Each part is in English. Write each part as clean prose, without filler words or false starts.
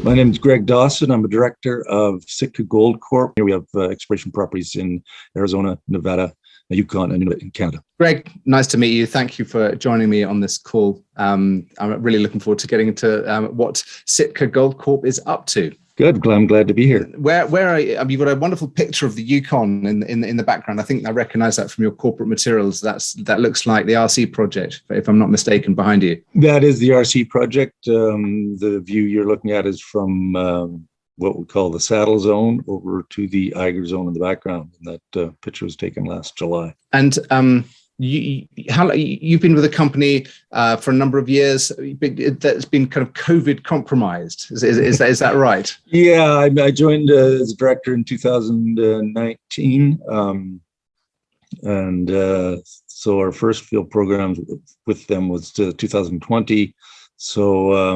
My name is Greg Dawson. I'm a director of Sitka Gold Corp. Here we have exploration properties in Arizona, Nevada, Yukon, and Nunavut in Canada. Greg, nice to meet you. Thank you for joining me on this call. I'm really looking forward to getting into what Sitka Gold Corp is up to. Good. I'm glad to be here. Where are you? You've got a wonderful picture of the Yukon in the background. I think I recognize that from your corporate materials. That looks like the RC project, if I'm not mistaken, behind you. That is the RC project. The view you're looking at is from what we call the saddle zone over to the Eiger zone in the background. And that picture was taken last July. And you've been with the company for a number of years. That's been kind of COVID compromised. Is that right? Yeah, I joined as a director in 2019, so our first field programs with them was 2020. So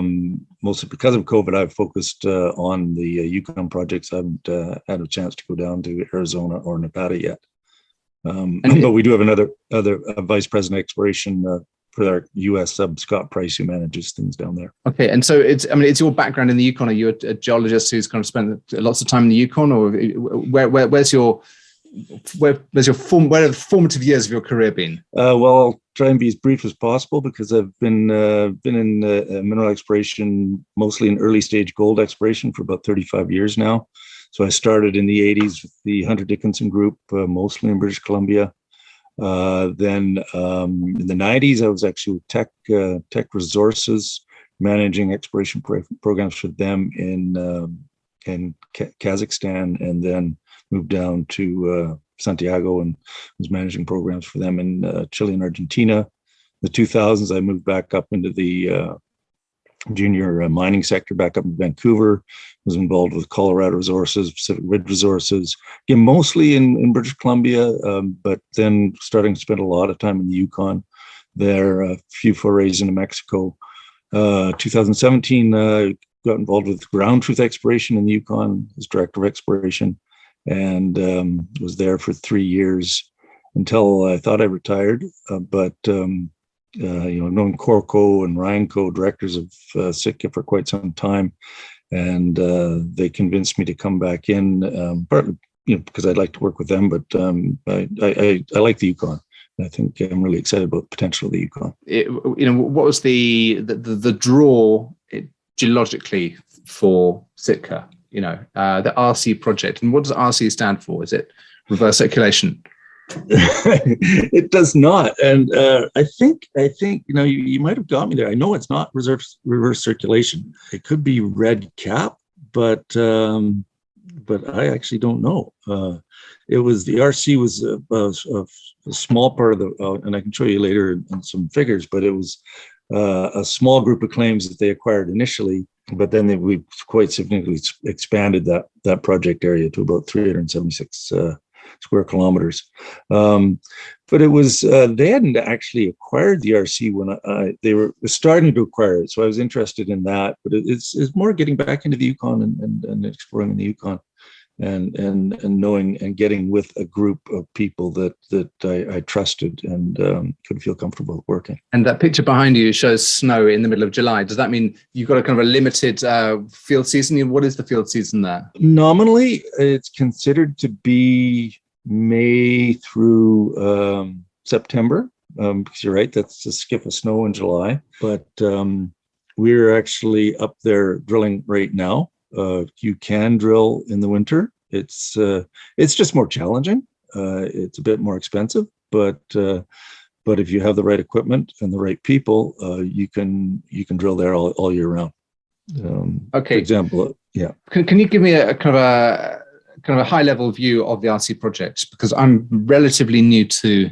mostly because of COVID, I've focused on the Yukon projects. I haven't had a chance to go down to Arizona or Nevada yet. But we do have another vice president exploration for our U.S. sub, Scott Price, who manages things down there. Okay, and so it's your background in the Yukon. Are you a geologist who's kind of spent lots of time in the Yukon, or where are the formative years of your career been? Well, I'll try and be as brief as possible because I've been in mineral exploration, mostly in early stage gold exploration, for about 35 years now. So I started in the 80s with the Hunter Dickinson group, mostly in British Columbia. Then in the 90s, I was actually with Tech Resources, managing exploration programs for them in Kazakhstan, and then moved down to Santiago and was managing programs for them in Chile and Argentina. In the 2000s, I moved back up into the junior mining sector, back up in Vancouver. Was involved with Colorado Resources, Pacific Ridge Resources, again, mostly in British Columbia, but then starting to spend a lot of time in the Yukon. There, a few forays into Mexico. 2017, got involved with ground truth exploration in the Yukon as director of exploration, and was there for 3 years until I thought I retired. But I've known Corco and Ryan Co, directors of Sitka, for quite some time. And they convinced me to come back in, partly because I'd like to work with them, but I like the Yukon. I think I'm really excited about the potential of the Yukon. What was the draw geologically for Sitka? The RC project, and what does RC stand for? Is it reverse circulation? It does not, and I think you might have got me there. I know it's not reverse circulation. It could be red cap, but I actually don't know. It was the RC was a small part of the, and I can show you later in some figures. But it was a small group of claims that they acquired initially, but then we quite significantly expanded that project area to about 376. Square kilometers. But it was, they hadn't actually acquired the RC when they were starting to acquire it. So I was interested in that, but it's more getting back into the Yukon and exploring in the Yukon and knowing and getting with a group of people that I trusted and could feel comfortable working. And that picture behind you shows snow in the middle of July. Does that mean you've got a kind of a limited field season? What is the field season there? Nominally, it's considered to be May through September, because you're right, that's a skip of snow in July. But we're actually up there drilling right now. You can drill in the winter. It's just more challenging. It's a bit more expensive, but if you have the right equipment and the right people, you can drill there all year round. Okay. For example, yeah. Can you give me a kind of a high level view of the RC project? Because I'm relatively new to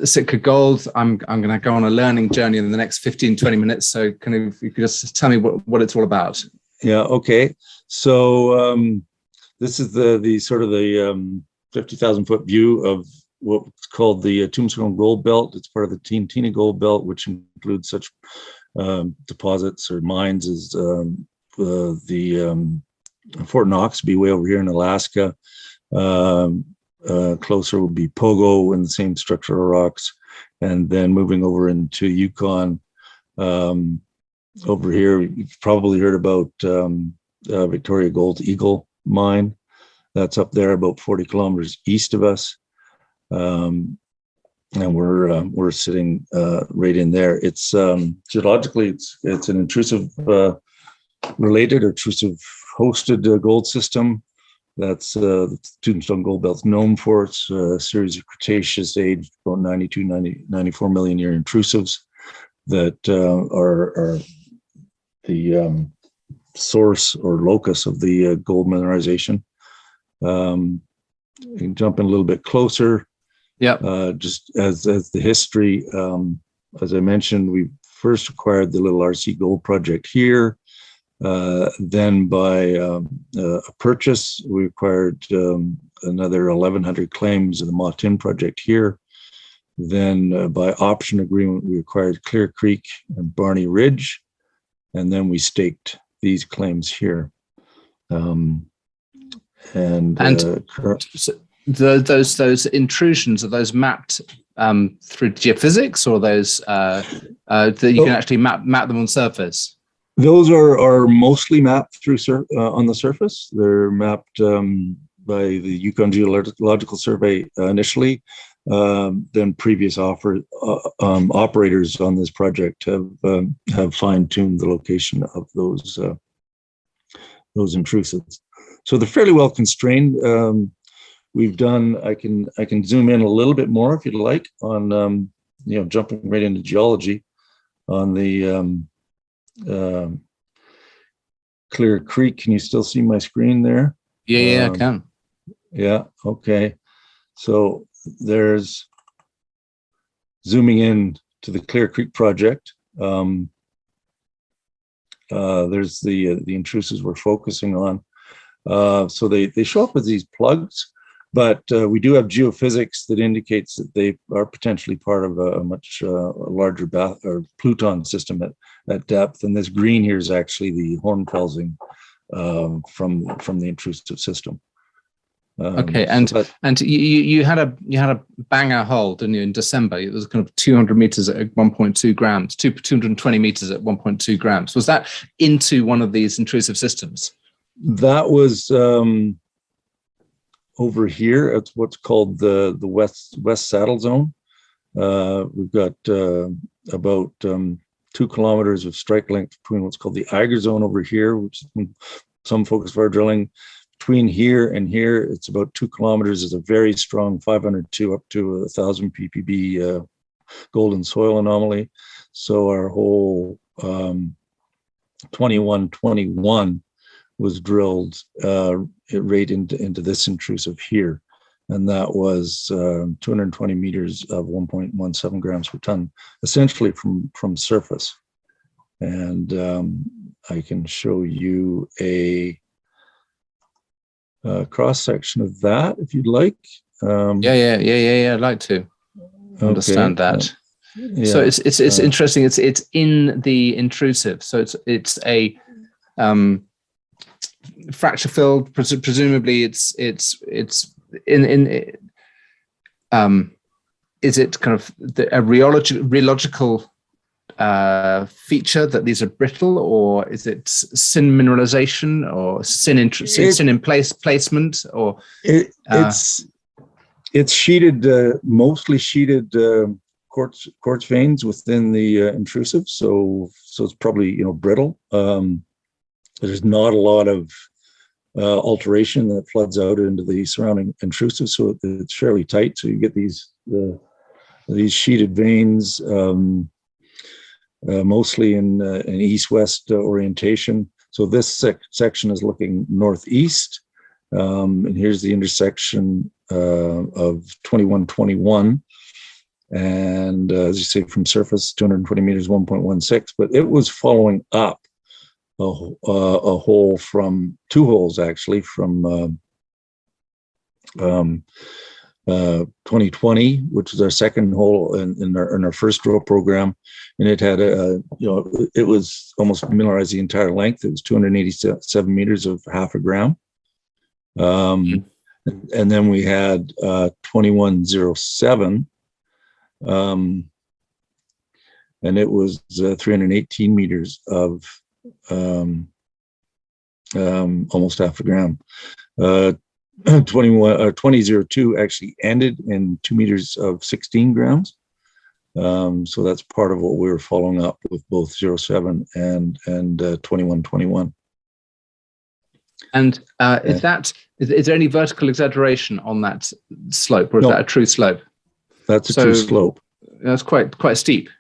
Sitka Gold. I'm going to go on a learning journey in the next 15-20 minutes. So if you could just tell me what it's all about. Yeah. Okay. So this is the sort of the 50,000 foot view of what's called the Tombstone Gold Belt. It's part of the Tintina Gold Belt, which includes such deposits or mines as the Fort Knox be way over here in Alaska. Closer would be Pogo in the same structural rocks, and then moving over into Yukon. over here, you've probably heard about Victoria Gold's Eagle mine. That's up there about 40 kilometers east of us. And we're sitting right in there. It's geologically, it's an intrusive related or intrusive hosted gold system. That's the Tintina Gold Belt's known for. It's a series of Cretaceous age, about 94 million year intrusives that are the source or locus of the gold mineralization. You can jump in a little bit closer. Yeah. Just as the history, as I mentioned, we first acquired the little RC Gold project here. Then by a purchase, we acquired another 1,100 claims of the Mahtin project here. Then by option agreement, we acquired Clear Creek and Barney Ridge. And then we staked these claims here. So those intrusions, are those mapped through geophysics, or those that you can actually map them on surface? Those are mostly mapped through on the surface. They're mapped by the Yukon Geological Survey initially. Then previous operators on this project have fine-tuned the location of those intrusives. So they're fairly well constrained. We've done. I can zoom in a little bit more if you'd like on jumping right into geology on the Clear Creek. Can you still see my screen there? Yeah, I can. Yeah. Okay. So there's zooming in to the Clear Creek project. There's the intrusives we're focusing on. So they show up as these plugs, but we do have geophysics that indicates that they are potentially part of a much larger Pluton system at depth. And this green here is actually the hornfelsing from the intrusive system. Okay, and you had a banger hole, didn't you, in December? It was kind of 200 meters at 1.2 grams, 220 meters at 1.2 grams. Was that into one of these intrusive systems? That was over here. It's what's called the West Saddle Zone. We've got about 2 kilometers of strike length between what's called the Eiger Zone over here, which is some focus of our drilling. Between here and here, it's about 2 kilometers. Is a very strong 502 up to 1,000 ppb golden soil anomaly. So our whole 2121 was drilled right into this intrusive here. And that was 220 meters of 1.17 grams per ton, essentially from surface. And I can show you a cross section of that if you'd like. Yeah. I'd like to understand that. Yeah. So it's interesting. It's in the intrusive. So it's a fracture filled. Presumably, it's in. Is it kind of a rheological feature that these are brittle, or is it sin mineralization, or sin in placement, or it's sheeted, mostly sheeted quartz veins within the intrusive, so it's probably brittle. There's not a lot of alteration that floods out into the surrounding intrusive, so it's fairly tight. So you get these sheeted veins. Mostly in east-west orientation. So this section is looking northeast, and here's the intersection of 2121. And as you say, from surface, 220 meters, 1.16. But it was following up a hole from two holes actually from 2020, which is our second hole in our first drill program, and it had it was almost mineralized the entire length. It was 287 meters of half a gram, and then we had 2107, and it was 318 meters of almost half a gram. 2002 actually ended in 2 meters of 16 grams. So that's part of what we were following up with both 07 and 2121. And is there any vertical exaggeration on that slope, or is that a true slope? That's a true slope. That's quite steep.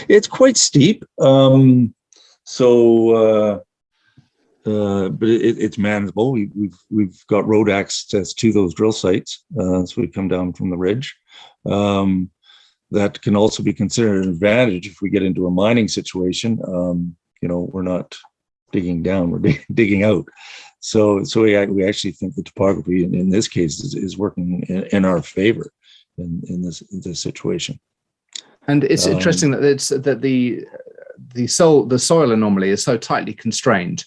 It's quite steep. But it's manageable. We've got road access to those drill sites, so we come down from the ridge. That can also be considered an advantage if we get into a mining situation. We're not digging down; we're digging out. So we actually think the topography in this case is working in our favor in this situation. And it's interesting that the soil anomaly is so tightly constrained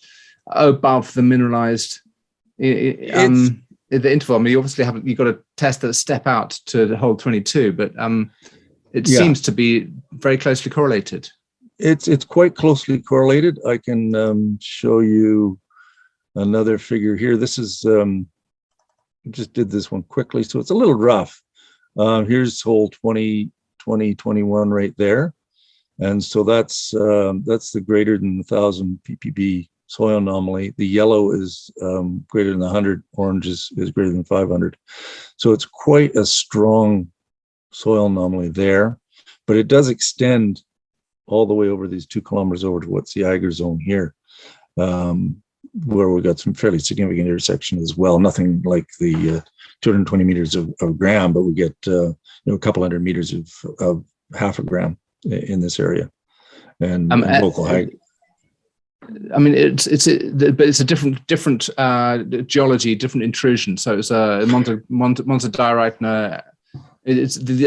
above the mineralized the interval. I mean, you obviously you've got to test that step out to the hole 22, but it seems to be very closely correlated. It's quite closely correlated. I can show you another figure here. This is just did this one quickly, so it's a little rough. Here's hole 21 right there, and so that's the greater than 1,000 ppb soil anomaly. The yellow is greater than 100. Orange is greater than 500. So it's quite a strong soil anomaly there, but it does extend all the way over these 2 kilometers over to what's the Eiger zone here, where we got some fairly significant intersection as well. Nothing like the 220 meters of gram, but we get a couple hundred meters of half a gram in this area, and local high. I mean, but it's a different geology, different intrusion. So it's a montadiorite.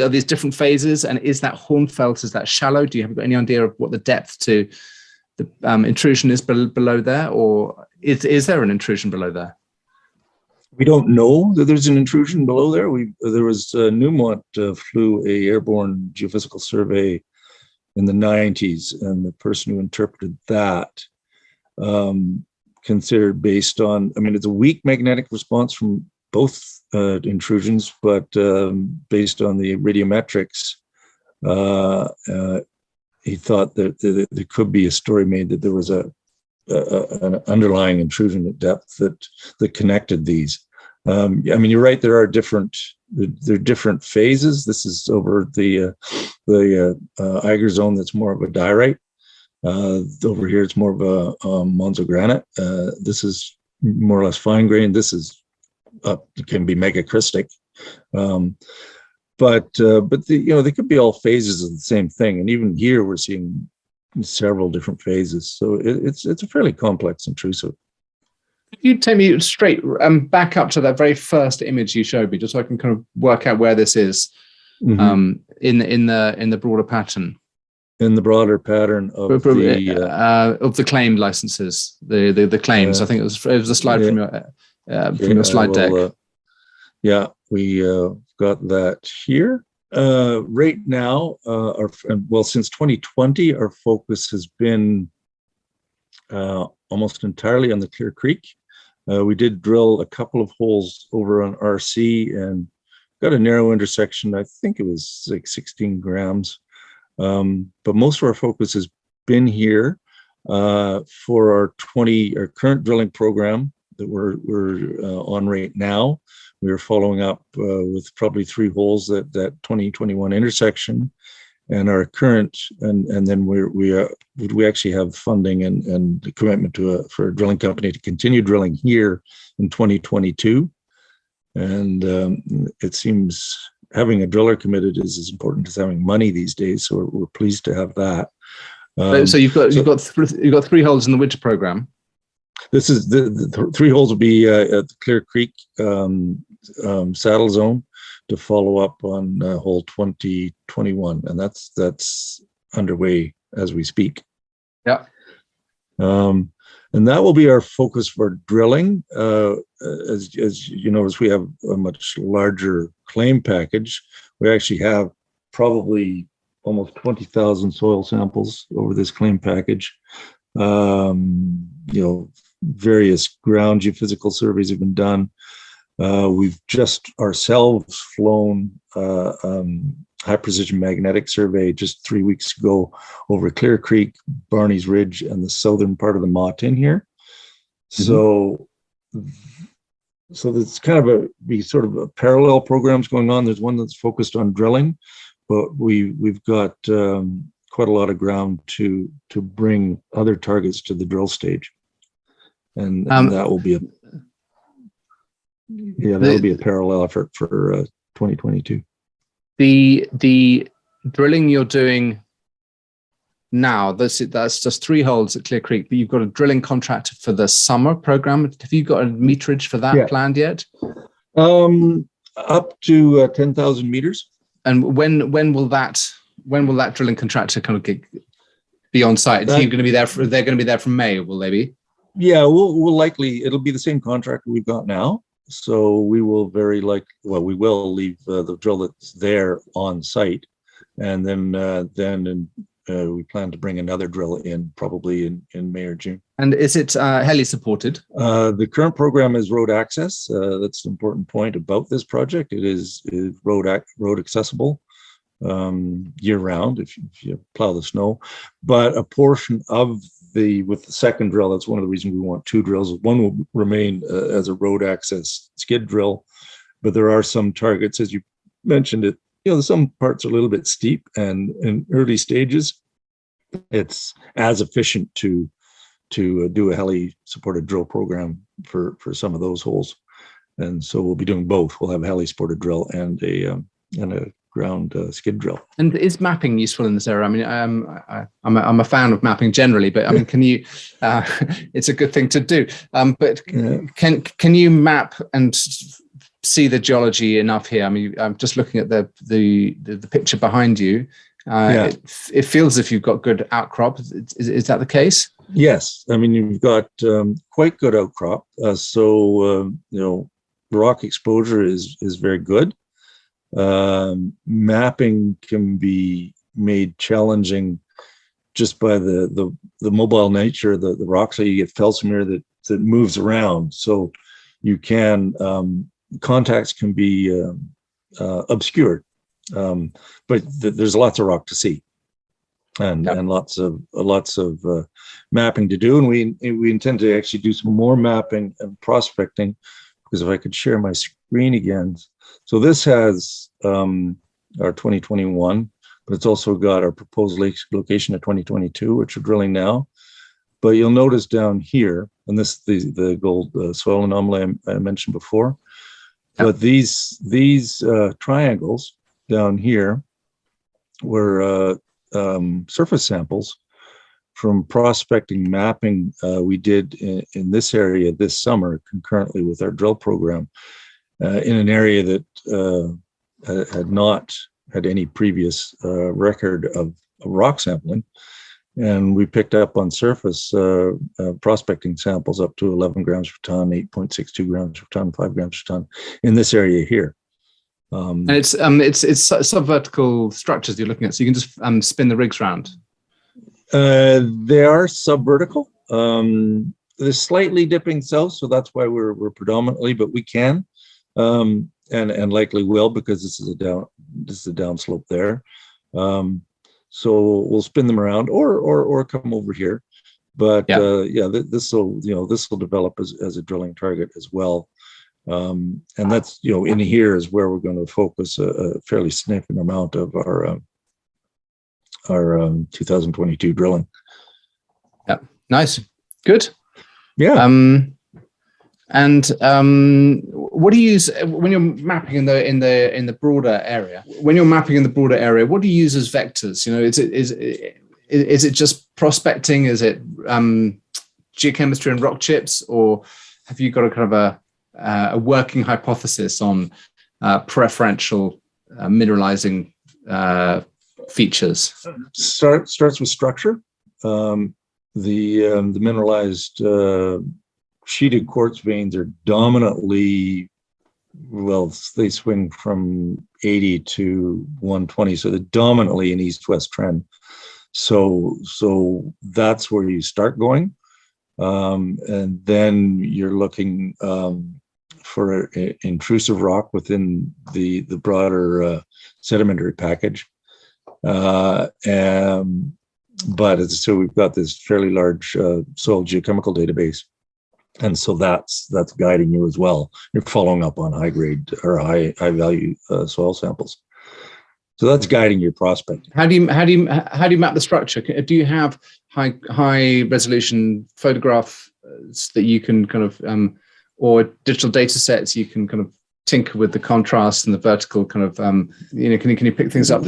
Are these different phases? And is that hornfels? Is that shallow? Do you have any idea of what the depth to the intrusion is below there, or is there an intrusion below there? We don't know that there's an intrusion below there. There was Newmont flew a airborne geophysical survey in the 90s, and the person who interpreted that considered based on, I mean, it's a weak magnetic response from both intrusions, but based on the radiometrics, he thought that there could be a story made that there was an underlying intrusion at depth that connected these. I mean, you're right. There are different phases. This is over the Eiger zone. That's more of a diorite. Over here, it's more of a monzogranite. This is more or less fine grained. This is it can be megacrystic. But they could be all phases of the same thing. And even here, we're seeing several different phases. So it's a fairly complex intrusive. Could you take me straight back up to that very first image you showed me, just so I can kind of work out where this is in the broader pattern? In the broader pattern of the claimed licenses, the claims. I think it was a slide from your slide deck. We got that here. Right now, since 2020, our focus has been almost entirely on the Clear Creek. We did drill a couple of holes over on RC and got a narrow intersection. I think it was like 16 grams. But most of our focus has been here for our current drilling program that we're on right now. We are following up with probably 3 holes at that 2021 intersection, and our current, and then we actually have funding and the commitment for a drilling company to continue drilling here in 2022. And it seems having a driller committed is as important as having money these days. So we're pleased to have that. So you've got 3 holes in the winter program. This is the 3 holes will be at the Clear Creek saddle zone to follow up on hole 2021, and that's underway as we speak. Yeah. And that will be our focus for drilling. As you notice, we have a much larger claim package. We actually have probably almost 20,000 soil samples over this claim package. Various ground geophysical surveys have been done. We've just ourselves flown high precision magnetic survey just 3 weeks ago over Clear Creek, Barney's Ridge, and the southern part of the Mahtin here. So there's kind of a parallel programs going on. There's one that's focused on drilling, but we've got quite a lot of ground to bring other targets to the drill stage, and that will be that'll be a parallel effort for 2022. The drilling you're doing now, that's just 3 holes at Clear Creek, but you've got a drilling contract for the summer program. Have you got a meterage for that planned yet? Up to 10,000 meters. And when will that drilling contractor kind of be on site? They're going to be there from May, or will they be? Yeah, we'll likely, it'll be the same contractor we've got now. So we will we will leave the drill that's there on site, and then we plan to bring another drill in probably in May or June. And is it heli supported? The current program is road access. That's an important point about this project. It is road accessible year round if you plow the snow. But a portion of with the second drill, that's one of the reasons we want 2 drills. One will remain as a road access skid drill, but there are some targets, as you mentioned it. Some parts are a little bit steep, and in early stages, it's as efficient to do a heli supported drill program for some of those holes, and so we'll be doing both. We'll have a heli supported drill and a ground skid drill. And is mapping useful in this area? I mean, I'm a fan of mapping generally, but I mean, can you? It's a good thing to do. But can you map and see the geology enough here? I mean, I'm just looking at the picture behind you. It feels as if you've got good outcrop. Is that the case? Yes, I mean, you've got quite good outcrop. Rock exposure is very good. Mapping can be made challenging just by the mobile nature of the rock. So you get felsimer that moves around. So you can contacts can be obscured, but there's lots of rock to see, and lots of mapping to do. And we intend to actually do some more mapping and prospecting, because if I could share my screen again. So this has our 2021, but it's also got our proposed location of 2022, which we're drilling now. But you'll notice down here, and this the gold soil anomaly I mentioned before. But these triangles down here were surface samples from prospecting mapping we did in this area this summer concurrently with our drill program, in an area that had not had any previous record of rock sampling. And we picked up on surface prospecting samples up to 11 grams per ton, 8.62 grams per ton, 5 grams per ton in this area here. And it's subvertical structures you're looking at, so you can just spin the rigs around. They are subvertical. They're slightly dipping south, so that's why we're predominantly, but we can, and likely will, because this is a downslope there. So we'll spin them around or come over here, but this will develop as a drilling target as well. And that's, in here is where we're going to focus a fairly significant amount of our 2022 drilling. Yeah, nice, good. Yeah. And what do you use when you're mapping in the broader area? When you're mapping in the broader area, what do you use as vectors? Is it just prospecting? Is it geochemistry and rock chips, or have you got a kind of a working hypothesis on preferential mineralizing features? Starts with structure. The mineralized sheeted quartz veins are dominantly well, they swing from 80 to 120, so they're dominantly an east-west trend. So that's where you start going, and then you're looking for intrusive rock within the broader sedimentary package. But so we've got this fairly large soil geochemical database, and so that's guiding you as well. You're following up on high grade or high value soil samples. So that's guiding your prospect. How do you map the structure? Do you have high resolution photographs that you can kind of, or digital data sets you can kind of tinker with the contrast and the vertical kind of, can you pick things up?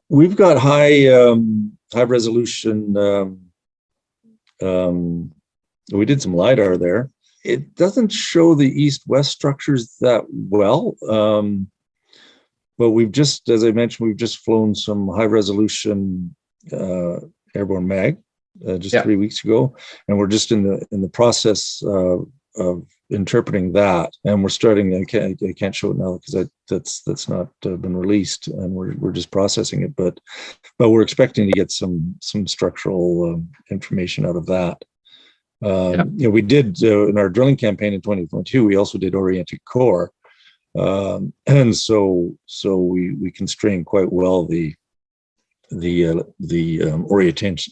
We've got high resolution. We did some LiDAR there. It doesn't show the east-west structures that well. But we've just, as I mentioned, we've just flown some high resolution airborne mag just 3 weeks ago, and we're just in the process of interpreting that, and we're starting. I can't show it now because that's not been released, and we're just processing it. But we're expecting to get some structural information out of that. We did in our drilling campaign in 2022. We also did oriented core. And so we constrain quite well the orientations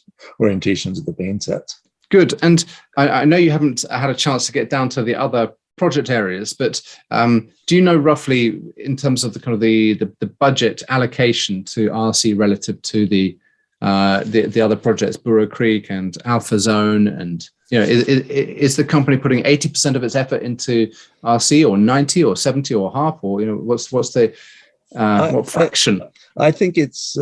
of the vein sets. Good. And I know you haven't had a chance to get down to the other project areas, but do you know roughly in terms of the kind of the budget allocation to RC relative to the other projects, Burro Creek and Alpha Zone, and is the company putting 80% of its effort into RC, or 90, or 70, or half, or what's the what fraction? I think it's.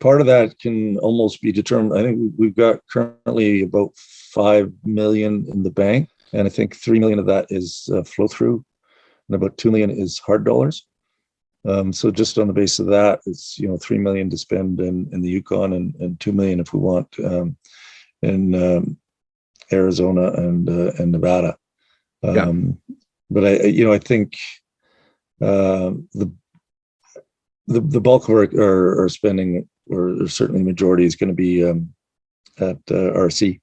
Part of that can almost be determined. I think we've got currently about $5 million in the bank, and I think $3 million of that is flow through, and about $2 million is hard dollars. So just on the basis of that, it's $3 million to spend in the Yukon, and $2 million if we want in Arizona and Nevada. But I think the bulk of our spending, or certainly the majority, is going to be at RC.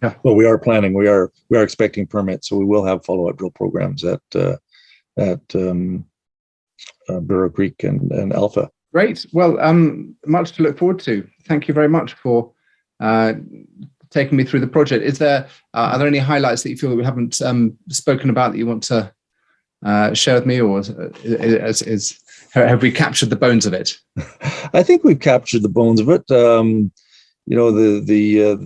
Yeah. Well, we are planning. We are expecting permits, so we will have follow-up drill programs at Burro Creek and Alpha. Great. Well, much to look forward to. Thank you very much for taking me through the project. Are there any highlights that you feel that we haven't spoken about that you want to share with me, or have we captured the bones of it? I think we've captured the bones of it. The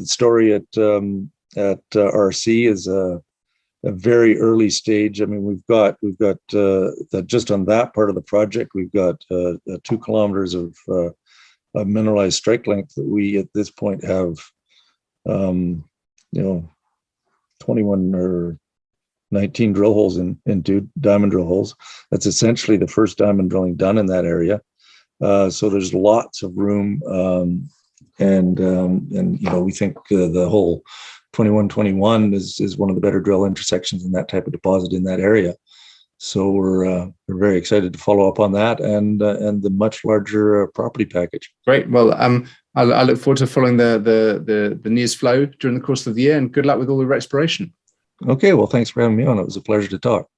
story at RC is a very early stage. I mean, we've got that just on that part of the project. We've got 2 kilometers of mineralized strike length that we at this point have 21 or 19 drill holes into diamond drill holes. That's essentially the first diamond drilling done in that area. So there's lots of room, and we think the whole 2121 is one of the better drill intersections in that type of deposit in that area. So we're very excited to follow up on that and the much larger property package. Great. Well, I look forward to following the news flow during the course of the year, and good luck with all the exploration. Okay. Well, thanks for having me on. It was a pleasure to talk.